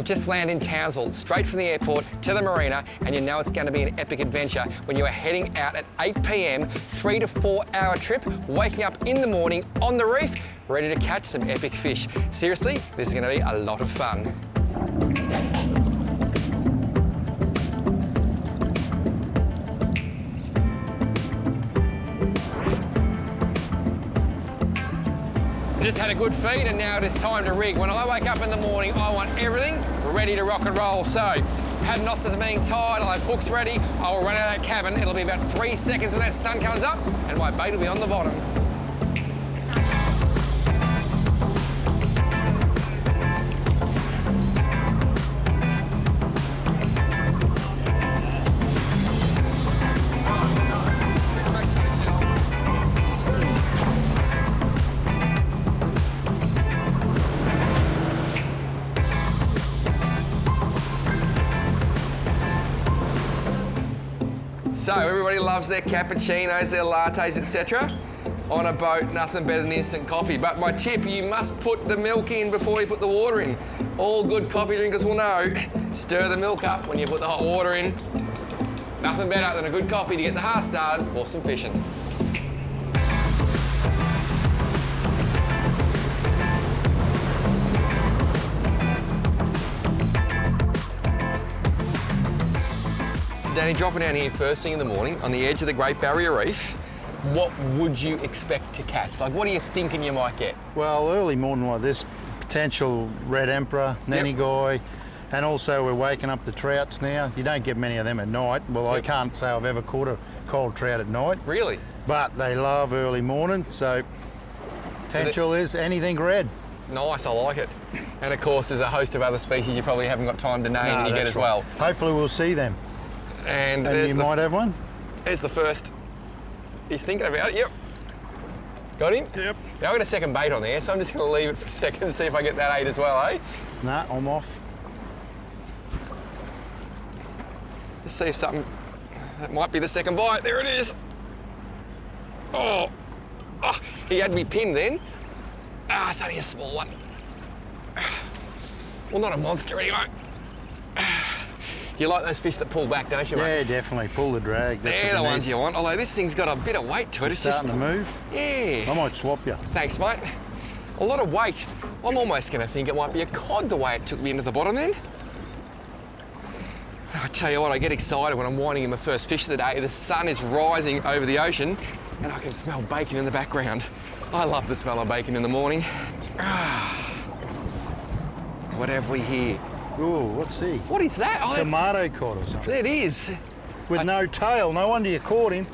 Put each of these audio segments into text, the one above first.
we've just landed in Townsville, straight from the airport to the marina, and you know it's going to be an epic adventure when you are heading out at 8 p.m, 3 to 4 hour trip, waking up in the morning on the reef, ready to catch some epic fish. Seriously, this is going to be a lot of fun. Just had a good feed and now it is time to rig. When I wake up in the morning, I want everything ready to rock and roll. So, paddle nozzles are being tied, I'll have hooks ready, I will run out of that cabin. It'll be about 3 seconds when that sun comes up and my bait will be on the bottom. So everybody loves their cappuccinos, their lattes, etc. On a boat, nothing better than instant coffee. But my tip, you must put the milk in before you put the water in. All good coffee drinkers will know, stir the milk up when you put the hot water in. Nothing better than a good coffee to get the heart started for some fishing. Danny, dropping down here first thing in the morning on the edge of the Great Barrier Reef, what would you expect to catch? Like, what are you thinking you might get? Well, early morning like this, potential red emperor, nanny guy, and also we're waking up the trouts now. You don't get many of them at night. Well, I can't say I've ever caught a cold trout at night. Really? But they love early morning, so potential is anything red. Nice, I like it. And of course, there's a host of other species you probably haven't got time to name and you get as well. Hopefully we'll see them. And you might have one? There's the first. He's thinking about it, yep. Got him? Yep. Now I've got a second bait on there, so I'm just going to leave it for a second and see if I get that 8 as well, eh? Nah, I'm off. Just see if something, that might be the second bite. There it is. Oh, he had me pinned then. It's only a small one. Well, not a monster anyway. You like those fish that pull back, don't you, mate? Yeah, definitely. Pull the drag. They're the ones you want, although this thing's got a bit of weight to it. It's starting to move? Yeah. I might swap you. Thanks, mate. A lot of weight. I'm almost going to think it might be a cod the way it took me into the bottom then. I tell you what, I get excited when I'm winding in my first fish of the day. The sun is rising over the ocean and I can smell bacon in the background. I love the smell of bacon in the morning. What have we here? Oh, what's he? What is that? Oh, tomato cod or something. It is. With no tail. No wonder you caught him.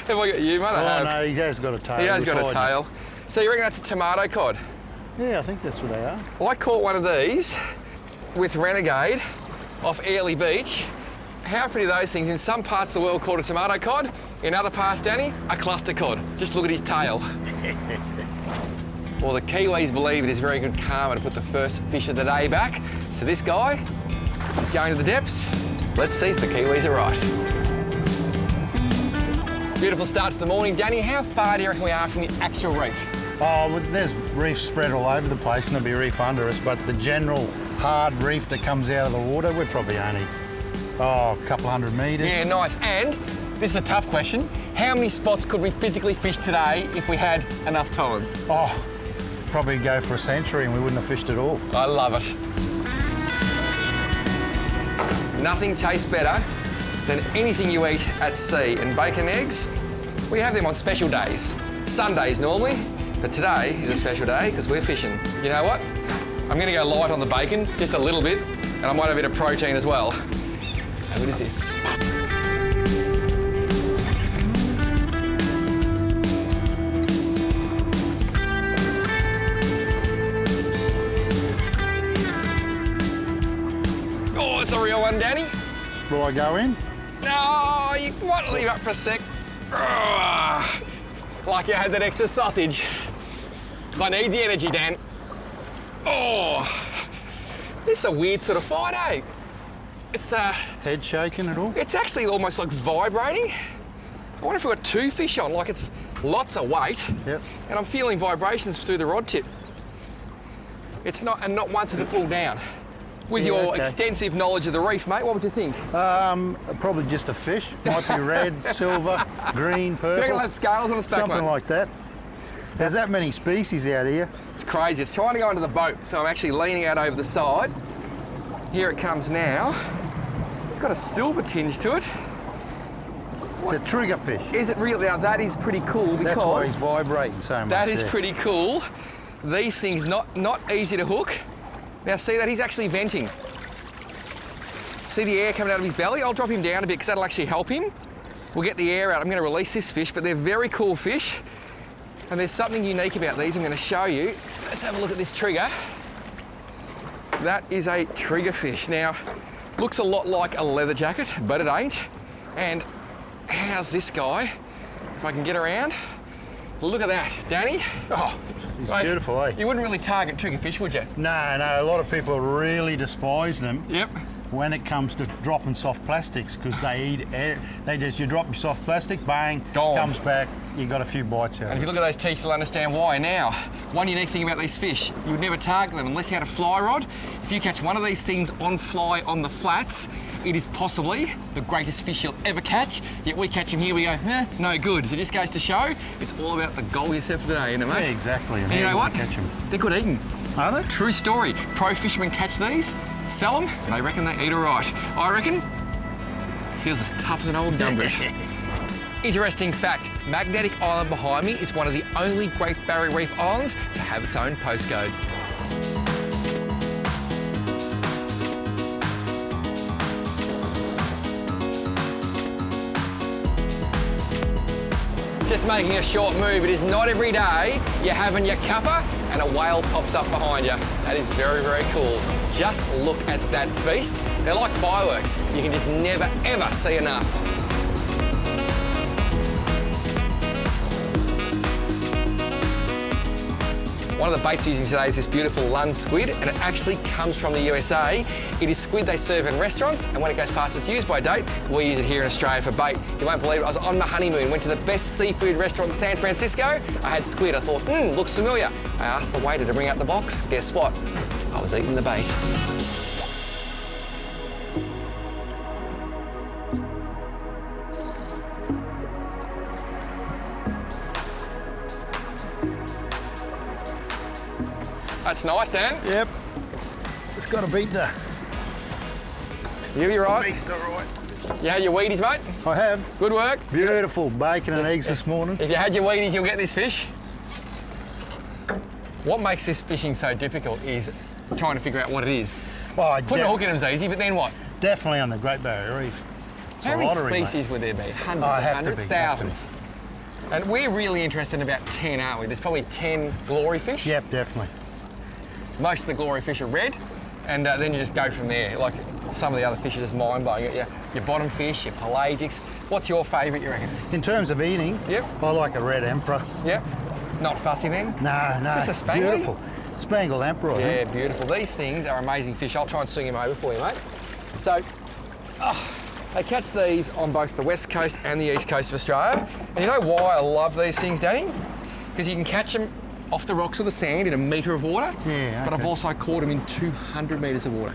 Have I got you, mate? Oh, no, he has got a tail. He has got a tail. So you reckon that's a tomato cod? Yeah, I think that's what they are. I caught one of these with Renegade off Airlie Beach. How pretty are those things? In some parts of the world called a tomato cod. In other parts, Danny, a cluster cod. Just look at his tail. Well, the Kiwis believe it is very good karma to put the first fish of the day back. So this guy is going to the depths. Let's see if the Kiwis are right. Beautiful start to the morning. Danny, how far do you reckon we are from the actual reef? Oh, well, there's reefs spread all over the place and there'll be reef under us, but the general hard reef that comes out of the water, we're probably only, a couple hundred metres. Yeah, nice. And this is a tough question. How many spots could we physically fish today if we had enough time? Oh, probably go for a century and we wouldn't have fished at all. I love it. Nothing tastes better than anything you eat at sea. And bacon and eggs, we have them on special days. Sundays normally, but today is a special day because we're fishing. You know what? I'm gonna go light on the bacon, just a little bit, and I might have a bit of protein as well. And what is this? Oh, it's a real one, Danny. Will I go in? No, you might leave up for a sec. Like you had that extra sausage. Because I need the energy, Dan. Oh, this is a weird sort of fight, eh? It's head shaking at all? It's actually almost like vibrating. I wonder if we've got two fish on, like it's lots of weight. Yep. And I'm feeling vibrations through the rod tip. It's not, and not once has it pulled down. With Yeah, your okay. extensive knowledge of the reef, mate, what would you think? Probably just a fish. Might be red, silver, green, Do you reckon purple. it'll have scales on its back, Something mate? like that. There's that many species out here. It's crazy. It's trying to go into the boat, so I'm actually leaning out over the side. Here it comes now. It's got a silver tinge to it. It's a triggerfish. Is it really? Now that is pretty cool That's why he's because vibrating so much. that is there. pretty cool. These things not easy to hook. Now see that he's actually venting. See the air coming out of his belly? I'll drop him down a bit because that'll actually help him. We'll get the air out. I'm going to release this fish, but they're very cool fish. And there's something unique about these I'm going to show you. Let's have a look at this trigger. That is a trigger fish. Now, looks a lot like a leather jacket, but it ain't. And how's this guy? If I can get around. Look at that, Danny. Oh, He's mate, beautiful, eh? You wouldn't really target triggerfish, would you? No, a lot of people really despise them. Yep. When it comes to dropping soft plastics, because they eat air. You drop your soft plastic, bang, Gone. comes back, you got a few bites out And of if it. you look at those teeth, you'll understand why. Now, one unique thing about these fish, you would never target them unless you had a fly rod. If you catch one of these things on fly on the flats, it is possibly the greatest fish you'll ever catch. Yet we catch him here, we go, no good. So it just goes to show, it's all about the goal yourself for the day, isn't it, mate? Yeah, exactly. And you know what? Catch them. They're good eating. Are they? True story. Pro fishermen catch these, sell them, and they reckon they eat all right. I reckon, feels as tough as an old gumboot. Interesting fact, Magnetic Island behind me is one of the only Great Barrier Reef islands to have its own postcode. Just making a short move. It is not every day you're having your cuppa and a whale pops up behind you. That is very, very cool. Just look at that beast. They're like fireworks. You can just never, ever see enough. One of the baits we're using today is this beautiful Lund squid, and it actually comes from the USA. It is squid they serve in restaurants, and when it goes past its use-by date, we use it here in Australia for bait. You won't believe it, I was on my honeymoon, went to the best seafood restaurant in San Francisco. I had squid, I thought, looks familiar. I asked the waiter to bring out the box. Guess what? I was eating the bait. That's nice, Dan. Yep. Just got to beat the. You're right. Beat the right. You had your Wheaties, mate? I have. Good work. Beautiful bacon and eggs this morning. If you had your Wheaties, you'll get this fish. What makes this fishing so difficult is trying to figure out what it is. Oh, Putting a hook in them's easy, but then what? Definitely on the Great Barrier Reef. It's How a many lottery, species mate. would there be? Hundreds, Oh, have to hundreds, be, have to be. thousands. And we're really interested in about 10, aren't we? There's probably 10 glory fish. Yep, definitely. Most of the glory fish are red, and then you just go from there. Like some of the other fish are just mind-blowing. Your bottom fish, your pelagics. What's your favourite, you reckon? In terms of eating, Yep. I like a red emperor. Yep. Not fussy then? No, Just a spangly? beautiful. Spangled emperor, I Yeah, think. beautiful. These things are amazing fish. I'll try and swing him over for you, mate. So, they catch these on both the west coast and the east coast of Australia. And you know why I love these things, Danny? Because you can catch them off the rocks or the sand in a metre of water. Yeah, But I've okay. also caught them in 200 metres of water.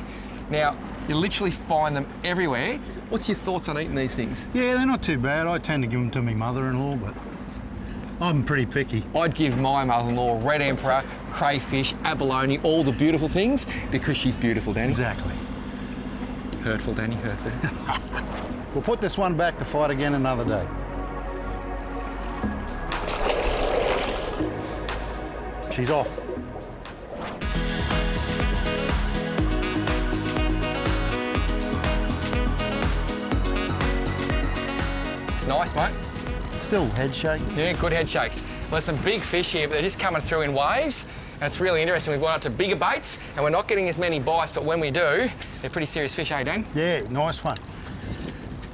Now, you literally find them everywhere. What's your thoughts on eating these things? Yeah, they're not too bad. I tend to give them to my mother-in-law, but I'm pretty picky. I'd give my mother-in-law red emperor, crayfish, abalone, all the beautiful things, because she's beautiful, Danny. Exactly. Hurtful, Danny, hurtful. We'll put this one back to fight again another day. She's off. It's nice, mate. Still head shake. Yeah, good head shakes. Well, there's some big fish here, but they're just coming through in waves. And it's really interesting. We've gone up to bigger baits, and we're not getting as many bites, but when we do, they're pretty serious fish, eh, Dan? Yeah, nice one.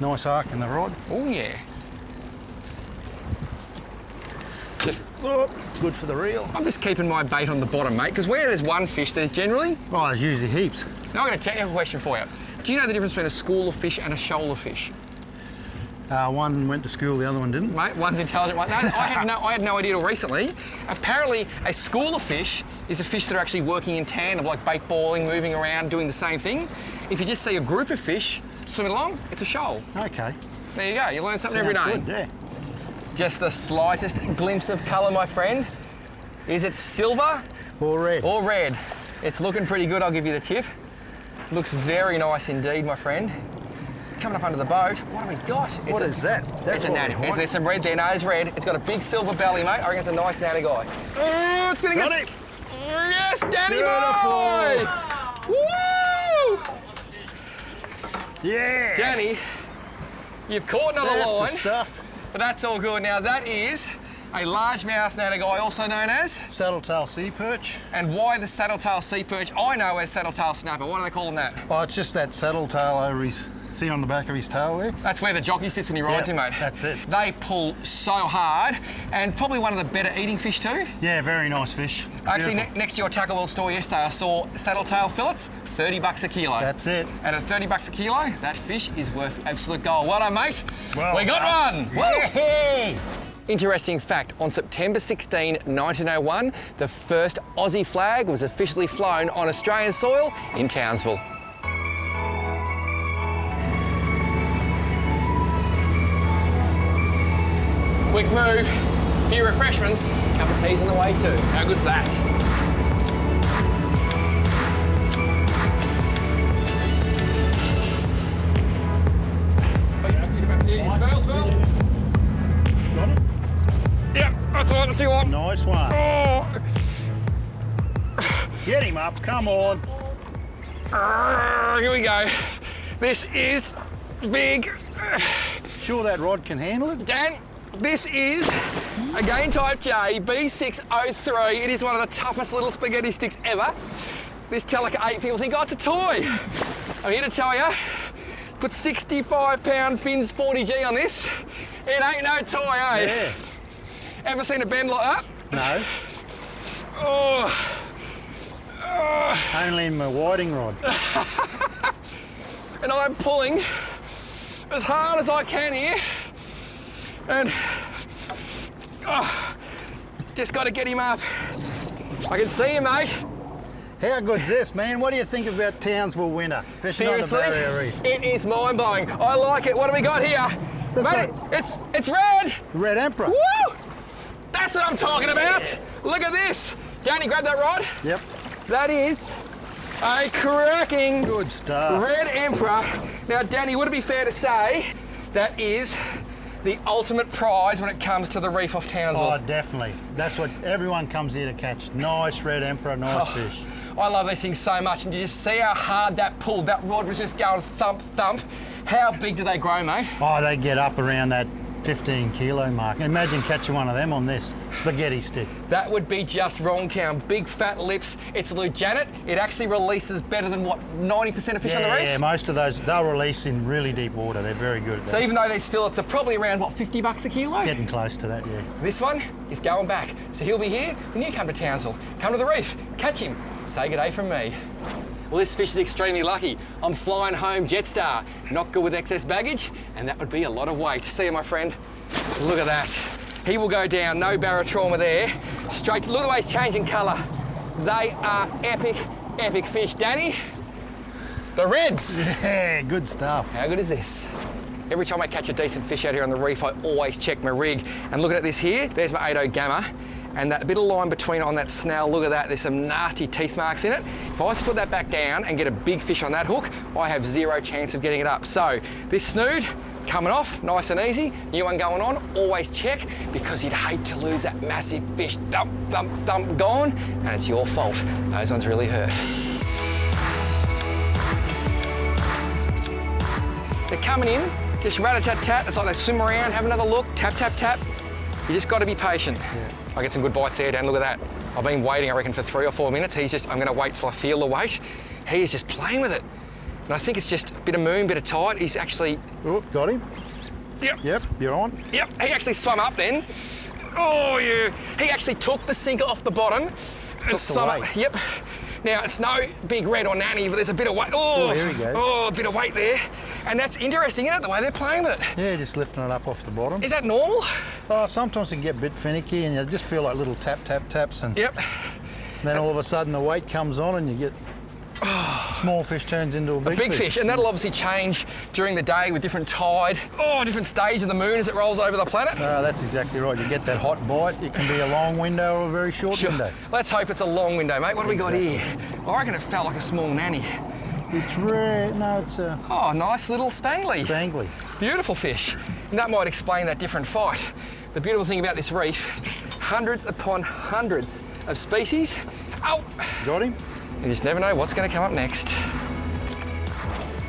Nice arc in the rod. Oh, yeah. Just, Oh, good for the reel. I'm just keeping my bait on the bottom, mate, because where there's one fish, there's generally... Oh, there's usually heaps. Now I'm going to technical question for you. Do you know the difference between a school of fish and a shoal of fish? One went to school, the other one didn't. Mate, one's intelligent, one. No, I had no idea till recently. Apparently, a school of fish is the fish that are actually working in tandem, like bait balling, moving around, doing the same thing. If you just see a group of fish swimming along, it's a shoal. Okay. There you go, you learn something every day. Good, yeah. Just the slightest glimpse of colour, my friend. Is it silver? Or red. Or red. It's looking pretty good, I'll give you the tip. Looks very nice indeed, my friend. It's coming up under the boat. What have we got? What is that? It's a natty. There's some red there. No, it's red. It's got a big silver belly, mate. I reckon it's a nice natty guy. Oh, it's gonna get it. Yes, Danny boy! Woo! Yeah. Danny, you've caught another That's line. the stuff. But that's all good. Now that is a largemouth natterguy, also known as? Saddletail sea perch. And why the saddletail sea perch? I know as saddletail snapper. Why do they call him that? Oh, it's just that saddletail over his, see on the back of his tail there? That's where the jockey sits when he rides him, mate. That's it. They pull so hard, and probably one of the better eating fish too. Yeah, very nice fish. Actually, next to your Tackle World store yesterday, I saw saddletail fillets, 30 bucks a kilo. That's it. And at 30 bucks a kilo, that fish is worth absolute gold. Well done, mate. Well we got one. Hey. Interesting fact, on September 16, 1901, the first Aussie flag was officially flown on Australian soil in Townsville. Quick move, few refreshments, cup of tea's on the way too. How good's that? Yep, that's the one to see one. Nice one. Oh. Get him up, come on. Here we go. This is big. Sure that rod can handle it? Dan, this is a Game Type J B603. It is one of the toughest little spaghetti sticks ever. This Telica 8, people think, oh, it's a toy. I'm here to tell you, put 65-pound fins 40G on this. It ain't no toy, eh? Yeah. Ever seen a bend like that? No. Oh. Only in my whiting rod. And I'm pulling as hard as I can here. And just got to get him up. I can see you, mate. How good's this, man? What do you think about Townsville winter? Fishing Seriously, on the Barrier Reef. it is mind-blowing. I like it. What do we got here? That's Mate, it's red. Red Emperor. Woo! That's what I'm talking about. Look at this. Danny, grab that rod. Yep. That is a cracking Good stuff. Red Emperor. Now, Danny, would it be fair to say that is the ultimate prize when it comes to the reef off Townsville? Oh, definitely. That's what everyone comes here to catch. Nice Red Emperor, nice fish. I love these things so much, and did you see how hard that pulled? That rod was just going thump, thump. How big do they grow, mate? Oh, they get up around that 15 kilo mark. Imagine catching one of them on this spaghetti stick. That would be just wrong town. Big fat lips. It's Lou Janet. It actually releases better than what, 90% of fish on the reef? Yeah, most of those, they'll release in really deep water. They're very good at that. So even though these fillets are probably around, what, 50 bucks a kilo? Getting close to that, yeah. This one is going back. So he'll be here when you come to Townsville. Come to the reef, catch him. Say good day from me. Well, this fish is extremely lucky. I'm flying home Jetstar. Not good with excess baggage, and that would be a lot of weight. See you, my friend. Look at that. He will go down, no barotrauma there. Straight, look at the way he's changing colour. They are epic, epic fish. Danny, the reds. Yeah, good stuff. How good is this? Every time I catch a decent fish out here on the reef, I always check my rig. And looking at this here, there's my 8.0 Gamma. And that bit of line between on that snell, look at that, there's some nasty teeth marks in it. If I was to put that back down and get a big fish on that hook, I have zero chance of getting it up. So this snood, coming off, nice and easy. New one going on, always check, because you'd hate to lose that massive fish, thump, thump, thump, gone, and it's your fault. Those ones really hurt. They're coming in, just rat-a-tat-tat, it's like they swim around, have another look, tap, tap, tap. You just got to be patient. Yeah. I get some good bites there, Dan, look at that. I've been waiting, I reckon, for 3 or 4 minutes. I'm going to wait till I feel the weight. He is just playing with it. And I think it's just a bit of moon, bit of tide. He's actually... Oh, got him. Yep. Yep, you're on. Yep, he actually swum up then. Oh, yeah. He actually took the sinker off the bottom. And swum up. Yep. Now, it's no big red or nanny, but there's a bit of weight. Oh, here he goes. Oh, a bit of weight there. And that's interesting, isn't it, the way they're playing with it? Yeah, just lifting it up off the bottom. Is that normal? Oh, sometimes it can get a bit finicky and you just feel like little tap, tap, taps. And Yep. Then all of a sudden the weight comes on and you get small fish turns into a big fish. And that'll obviously change during the day with different tide, different stage of the moon as it rolls over the planet. That's exactly right. You get that hot bite. It can be a long window or a very short window. Let's hope it's a long window, mate. What do we got here? I reckon it felt like a small nanny. It's rare. No, it's a... Oh, nice little spangly. Spangly. Beautiful fish. And that might explain that different fight. The beautiful thing about this reef, hundreds upon hundreds of species. Oh! Got him? You just never know what's going to come up next.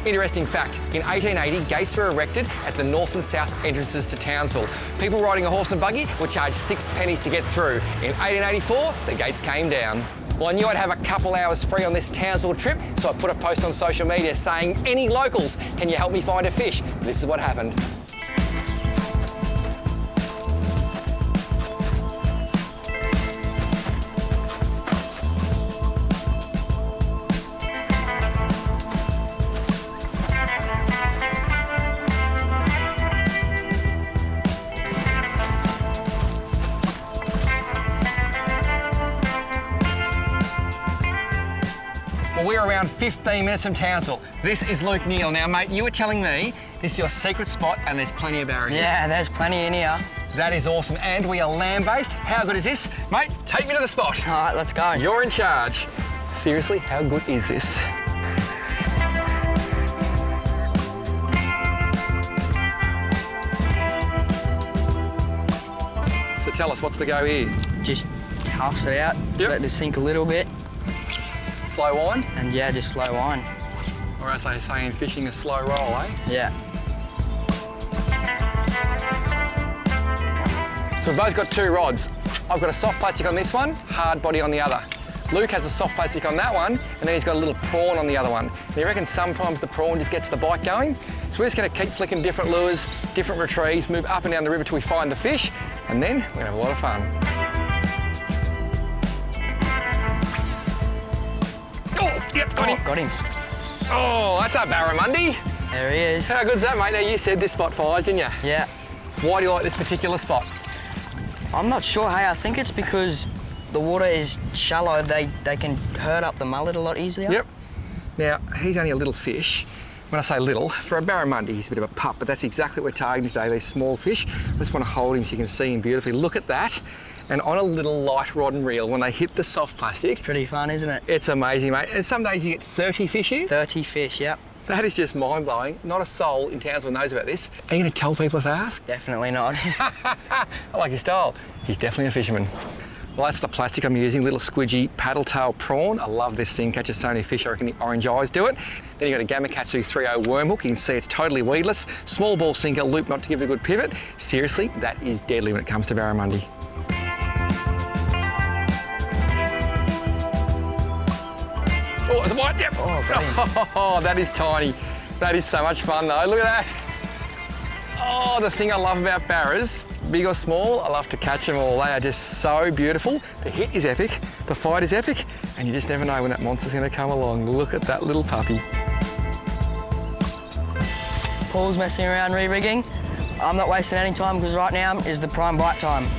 Interesting fact, in 1880, gates were erected at the north and south entrances to Townsville. People riding a horse and buggy were charged 6 pennies to get through. In 1884, the gates came down. Well, I knew I'd have a couple hours free on this Townsville trip, so I put a post on social media saying, any locals, can you help me find a fish? This is what happened. Well, we're around 15 minutes from Townsville. This is Luke Neill. Now, mate, you were telling me this is your secret spot and there's plenty of barra here. Yeah, there's plenty in here. That is awesome. And we are land-based. How good is this? Mate, take me to the spot. All right, let's go. You're in charge. Seriously, how good is this? So tell us, what's the go here? Just cast it out, let it sink a little bit. Slow wind? And yeah, just slow wind. Or as they say in fishing, a slow roll, eh? Yeah. So we've both got 2 rods. I've got a soft plastic on this one, hard body on the other. Luke has a soft plastic on that one, and then he's got a little prawn on the other one. And he reckons sometimes the prawn just gets the bite going. So we're just gonna keep flicking different lures, different retrieves, move up and down the river till we find the fish, and then we're gonna have a lot of fun. Oh, yep, got him. Got him. Oh, that's our barramundi. There he is. How good's that, mate? Now, you said this spot fires, didn't you? Yeah. Why do you like this particular spot? I'm not sure, hey, I think it's because the water is shallow, they can herd up the mullet a lot easier. Yep. Now, he's only a little fish. When I say little, for a barramundi, he's a bit of a pup, but that's exactly what we're targeting today, these small fish. I just want to hold him so you can see him beautifully. Look at that. And on a little light rod and reel, when they hit the soft plastic. It's pretty fun, isn't it? It's amazing, mate. And some days you get 30 fish here. 30 fish, yep. That is just mind-blowing. Not a soul in Townsville knows about this. Are you going to tell people if they ask? Definitely not. I like his style. He's definitely a fisherman. Well, that's the plastic I'm using, little squidgy paddle tail prawn. I love this thing, catches so many fish, I reckon the orange eyes do it. Then you've got a Gamakatsu 3.0 worm hook. You can see it's totally weedless. Small ball sinker, loop knot to give it a good pivot. Seriously, that is deadly when it comes to barramundi. Oh, it's a bite, yep. Oh, got him. Oh, that is tiny. That is so much fun though, look at that. Oh, the thing I love about barras, big or small, I love to catch them all. They are just so beautiful. The hit is epic, the fight is epic, and you just never know when that monster's gonna come along. Look at that little puppy. Paul's messing around re-rigging. I'm not wasting any time because right now is the prime bite time.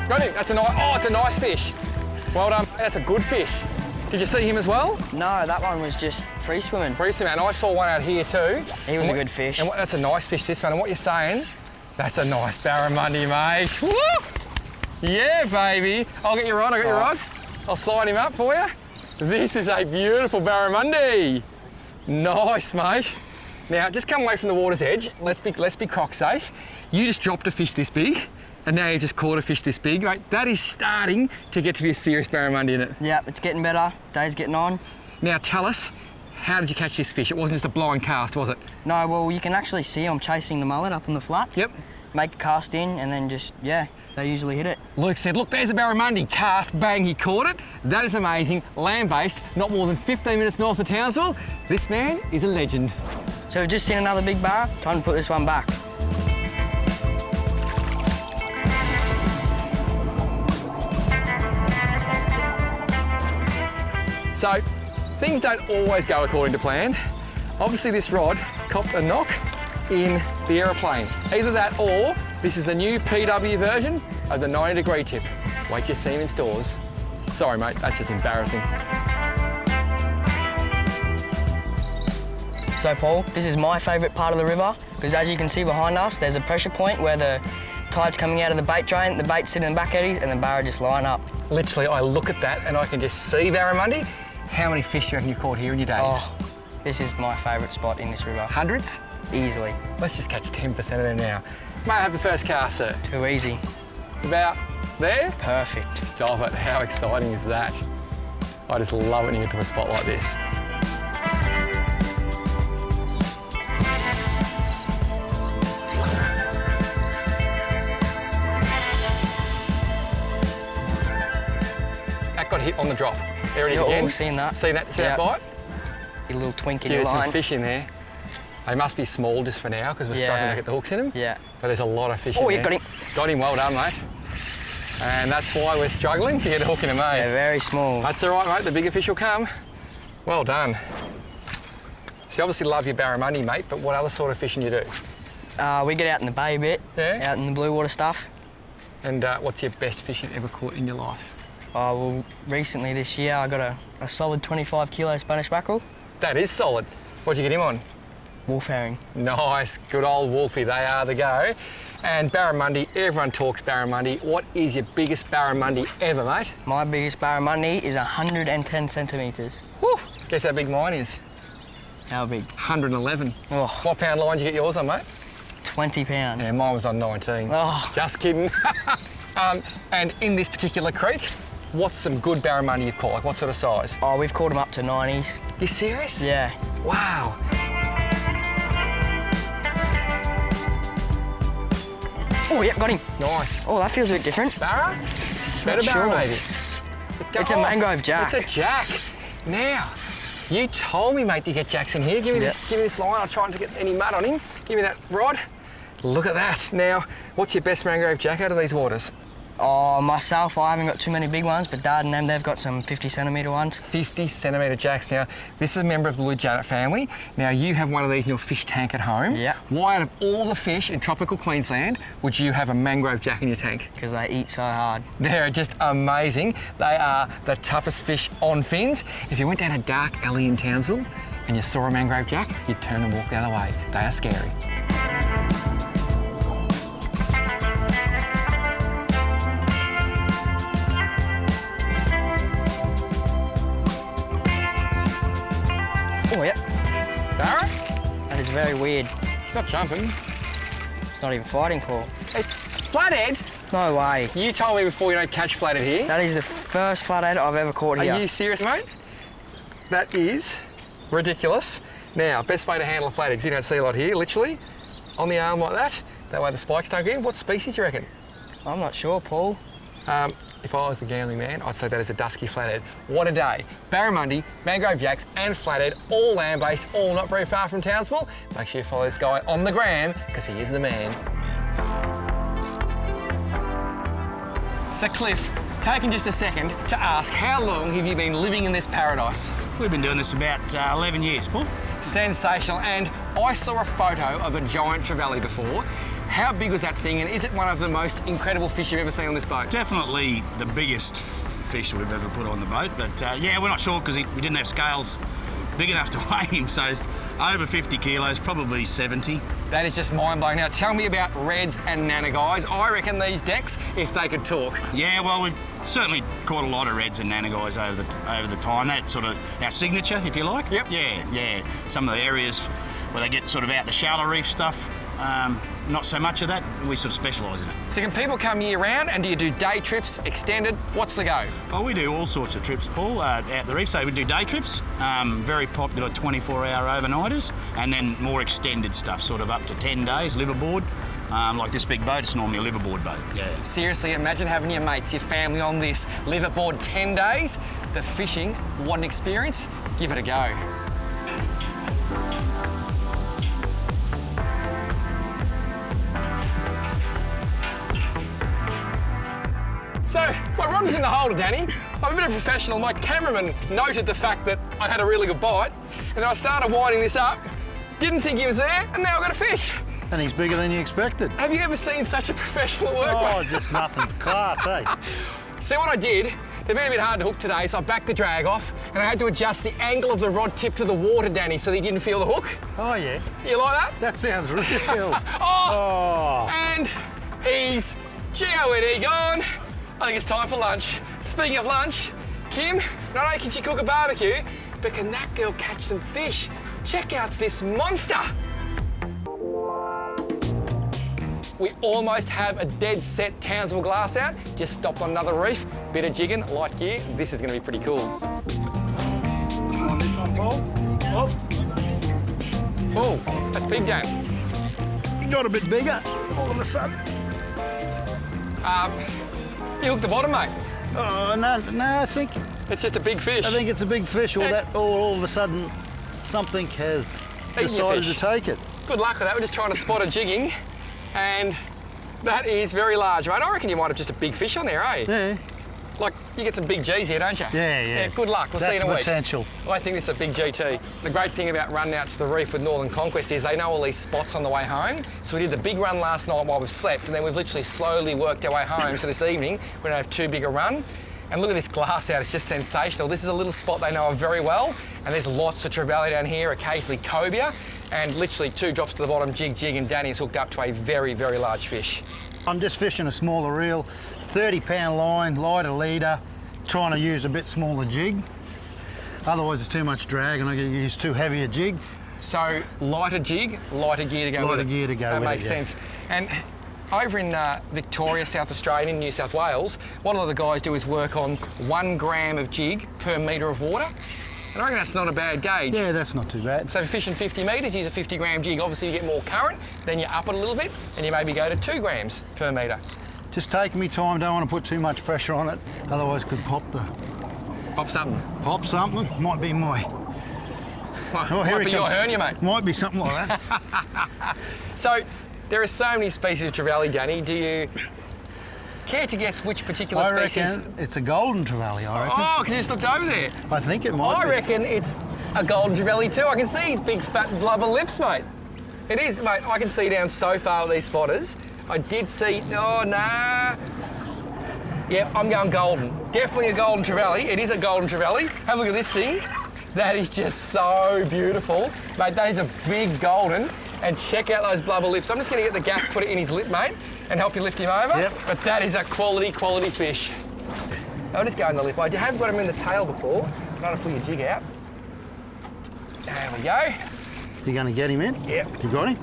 Got him. That's a nice. Oh, it's a nice fish. Well done. That's a good fish. Did you see him as well? No, that one was just free swimming. Free swimming. And I saw one out here too. He was a good fish. And that's a nice fish, this one. And what you're saying, that's a nice barramundi, mate. Woo! Yeah, baby. I'll get your rod. I'll get your rod. I'll slide him up for you. This is a beautiful barramundi. Nice, mate. Now, just come away from the water's edge. Let's be croc safe. You just dropped a fish this big. And now you've just caught a fish this big, mate. That is starting to get to be a serious barramundi, isn't it? Yep, it's getting better. Day's getting on. Now tell us, how did you catch this fish? It wasn't just a blind cast, was it? No, well, you can actually see I'm chasing the mullet up on the flats. Yep. Make a cast in and then just, yeah, they usually hit it. Luke said, look, there's a barramundi. Cast, bang, he caught it. That is amazing. Land-based, not more than 15 minutes north of Townsville. This man is a legend. So we've just seen another big barra. Time to put this one back. So things don't always go according to plan. Obviously this rod copped a knock in the aeroplane. Either that or this is the new PW version of the 90-degree tip. Wait till you see them in stores. Sorry mate, that's just embarrassing. So Paul, this is my favourite part of the river because as you can see behind us, there's a pressure point where the tide's coming out of the bait drain, the bait's sitting in the back eddies and the barra just line up. Literally, I look at that and I can just see barramundi. How many fish do you reckon you've caught here in your days? Oh, this is my favourite spot in this river. Hundreds? Easily. Let's just catch 10% of them now. May I have the first cast, sir? Too easy. About there? Perfect. Stop it, how exciting is that? I just love it when you get to a spot like this. That got hit on the drop. There it is again. Seen that. See that bite? Your little twink in Gee, your there's line. some fish in there. They must be small just for now because we're struggling to get the hooks in them. Yeah. But there's a lot of fish in Oh, there. you got him. Got him, well done, mate. And that's why we're struggling to get a hook in them, mate. They're very small. That's all right, mate. The bigger fish will come. Well done. So you obviously love your barramundi, mate, but what other sort of fishing you do? We get out in the bay a bit. Yeah? Out in the blue water stuff. And what's your best fish you've ever caught in your life? Oh, well, recently this year I got a solid 25 kilo Spanish mackerel. That is solid. What'd you get him on? Wolf herring. Nice, good old Wolfie, they are the go. And barramundi, everyone talks barramundi. What is your biggest barramundi ever, mate? My biggest barramundi is 110 centimetres. Whew, guess how big mine is? How big? 111. Oh, What pound line did you get yours on, mate? 20 pound. Yeah, mine was on 19. Oh. Just kidding. And in this particular creek, what's some good barramundi you've caught? Like what sort of size? Oh, we've caught them up to 90s. You serious? Yeah. Wow. Oh, yep, got him. Nice. Oh, that feels a bit different. Barra? Better barra, sure. maybe. It's a mangrove jack. It's a jack. Now, you told me, mate, to get jacks in here. Give me this line. I'll try not to get any mud on him. Give me that rod. Look at that. Now, what's your best mangrove jack out of these waters? Oh, myself, I haven't got too many big ones, but Dad and them, they've got some 50 centimetre ones. 50 centimetre jacks. Now, this is a member of the Louis Janet family. Now, you have one of these in your fish tank at home. Yeah. Why, out of all the fish in tropical Queensland, would you have a mangrove jack in your tank? Because they eat so hard. They're just amazing. They are the toughest fish on fins. If you went down a dark alley in Townsville and you saw a mangrove jack, you'd turn and walk the other way. They are scary. Oh, yep. Barra? That is very weird. It's not jumping. It's not even fighting, Paul. Hey, flathead? No way. You told me before you don't catch flathead here. That is the first flathead I've ever caught here. Are you serious, mate? That is ridiculous. Now, best way to handle a flathead, because you don't see a lot here, literally, on the arm like that. That way the spikes don't get in. What species do you reckon? I'm not sure, Paul. If I was a gambling man, I'd say that is a dusky flathead. What a day. Barramundi, mangrove jacks and flathead, all land-based, all not very far from Townsville. Make sure you follow this guy on the gram, because he is the man. So Cliff, taking just a second to ask, how long have you been living in this paradise? We've been doing this about 11 years, Paul. Sensational, and I saw a photo of a giant trevally before. How big was that thing, and is it one of the most incredible fish you've ever seen on this boat? Definitely the biggest fish we've ever put on the boat, but yeah, we're not sure because we didn't have scales big enough to weigh him, so it's over 50 kilos, probably 70. That is just mind-blowing. Now, tell me about reds and nana guys. I reckon these decks, if they could talk. Yeah, well, we've certainly caught a lot of reds and nana guys over the time. That's sort of our signature, if you like. Yep. Yeah. Some of the areas where they get sort of out the shallow reef stuff, not so much of that. We sort of specialise in it. So can people come year-round, and do you do day trips, extended? What's the go? Oh, we do all sorts of trips, Paul, out the reef. So we do day trips, very popular 24-hour overnighters, and then more extended stuff, sort of up to 10 days, liverboard. Like this big boat, it's normally a liverboard boat, yeah. Seriously, imagine having your mates, your family on this liverboard 10 days. The fishing, what an experience. Give it a go. So, My rod was in the holder, Danny. I'm a bit of a professional. My cameraman noted the fact that I had a really good bite, and then I started winding this up, didn't think he was there, and now I've got a fish. And he's bigger than you expected. Have you ever seen such a professional work, Oh, mate? just nothing. Class, eh? See what I did? They've been a bit hard to hook today, so I backed the drag off, and I had to adjust the angle of the rod tip to the water, Danny, so that he didn't feel the hook. Oh, yeah. You like that? That sounds real. Oh! And he's G-O-N-E gone. I think it's time for lunch. Speaking of lunch, Kim, not only can she cook a barbecue, but can that girl catch some fish? Check out this monster. We almost have a dead set Townsville glass out. Just stopped on another reef, bit of jigging, light gear. This is going to be pretty cool. Oh, that's big, Dan. He got a bit bigger all of a sudden. You hooked the bottom, mate. Oh, no, I think It's just a big fish. it's a big fish, or Yeah. that, or all of a sudden something has your decided fish. to take it. Good luck with that. We're just trying to spot a jigging, and that is very large, mate. I reckon you might have just a big fish on there, eh? Yeah. Like, you get some big G's here, don't you? Yeah. Good luck. We'll see you in a week. Potential. I think this is a big GT. The great thing about running out to the reef with Northern Conquest is they know all these spots on the way home. So we did the big run last night while we've slept, and then we've literally slowly worked our way home. So this evening, we're gonna have too big a run. And look at this glass out, it's just sensational. This is a little spot they know of very well, and there's lots of trevally down here, occasionally cobia, and literally 2 drops to the bottom, jig, and Danny's hooked up to a very, very large fish. I'm just fishing a smaller reel, 30-pound line, lighter leader, trying to use a bit smaller jig. Otherwise, it's too much drag and I get to use too heavy a jig. So lighter jig, lighter gear to go with it. Lighter gear to go that with it, makes yeah. sense. And over in Victoria, South Australia, in New South Wales, what a lot of the guys do is work on 1 gram of jig per metre of water. And I reckon that's not a bad gauge. Yeah, that's not too bad. So if you're fishing 50 metres, use a 50-gram jig. Obviously, you get more current, then you up it a little bit, and you maybe go to 2 grams per metre. Just taking me time, don't want to put too much pressure on it, otherwise could pop something. Might be my... Might be your hernia, mate. Might be something like that. So there are so many species of trevally, Danny. Do you care to guess which particular I species? reckon it's a golden trevally, I reckon. Oh, because you just looked over there. I think it might I be. reckon it's a golden trevally too. I can see his big fat blubber lips, mate. It is, mate. I can see down so far with these spotters. I did see, oh, nah. Yep, I'm going golden. Definitely a golden trevally. It is a golden trevally. Have a look at this thing. That is just so beautiful. Mate, that is a big golden. And check out those blubber lips. I'm just going to get the gaff, put it in his lip, mate, and help you lift him over. Yep. But that is a quality fish. I'll just go in the lip. I have got him in the tail before. I'm going to pull your jig out. There we go. You're going to get him in? Yep. You got him?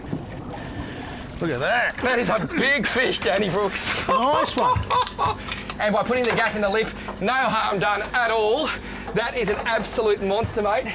Look at that. That is a big fish, Danny Brooks. Nice one. And by putting the gaff in the lip, no harm done at all. That is an absolute monster, mate.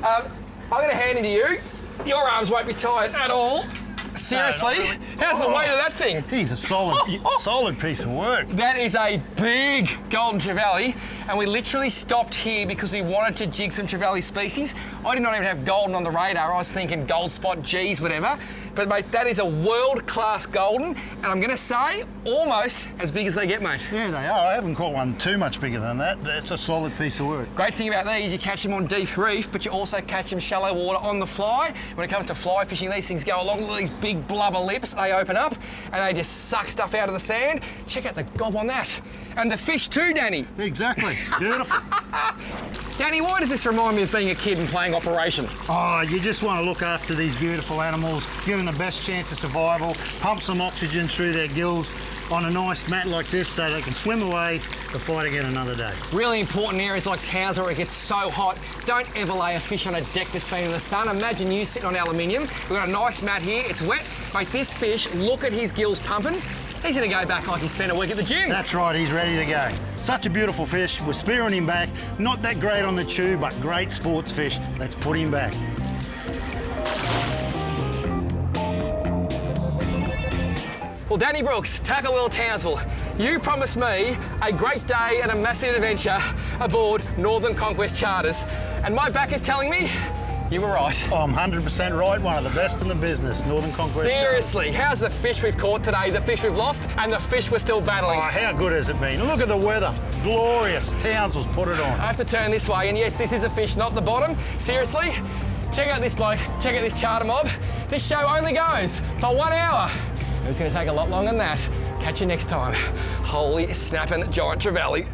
I'm going to hand it to you. Your arms won't be tired at all. Seriously, No, not really. How's the weight of that thing? He's a solid piece of work. That is a big golden trevally, and we literally stopped here because we wanted to jig some trevally species. I did not even have golden on the radar. I was thinking gold spot, G's, whatever. But mate, that is a world-class golden, and I'm gonna say almost as big as they get, mate. Yeah, they are. I haven't caught one too much bigger than that. That's a solid piece of work. Great thing about these, you catch them on deep reef, but you also catch them shallow water on the fly. When it comes to fly fishing, these things go along with these big blubber lips. They open up and they just suck stuff out of the sand. Check out the gob on that. And the fish too, Danny. Exactly. Beautiful. Danny, why does this remind me of being a kid and playing Operation? Oh, you just want to look after these beautiful animals, give them the best chance of survival, pump some oxygen through their gills on a nice mat like this so they can swim away to fight again another day. Really important in areas like Townsville where it gets so hot. Don't ever lay a fish on a deck that's been in the sun. Imagine you sitting on aluminium. We've got a nice mat here, it's wet. Mate, this fish, look at his gills pumping. He's gonna go back like he spent a week at the gym. That's right, he's ready to go. Such a beautiful fish. We're spearing him back. Not that great on the chew, but great sports fish. Let's put him back. Well, Danny Brooks, Tackle World Townsville, you promised me a great day and a massive adventure aboard Northern Conquest charters. And my back is telling me You were right. Oh, I'm 100% right, one of the best in the business, Northern Conquest. Seriously, how's the fish we've caught today, the fish we've lost, and the fish we're still battling? Oh, how good has it been? Look at the weather. Glorious. Townsville's put it on. I have to turn this way, and yes, this is a fish, not the bottom. Seriously, check out this bloke, check out this charter mob. This show only goes for 1 hour. It's going to take a lot longer than that. Catch you next time. Holy snapping giant trevally.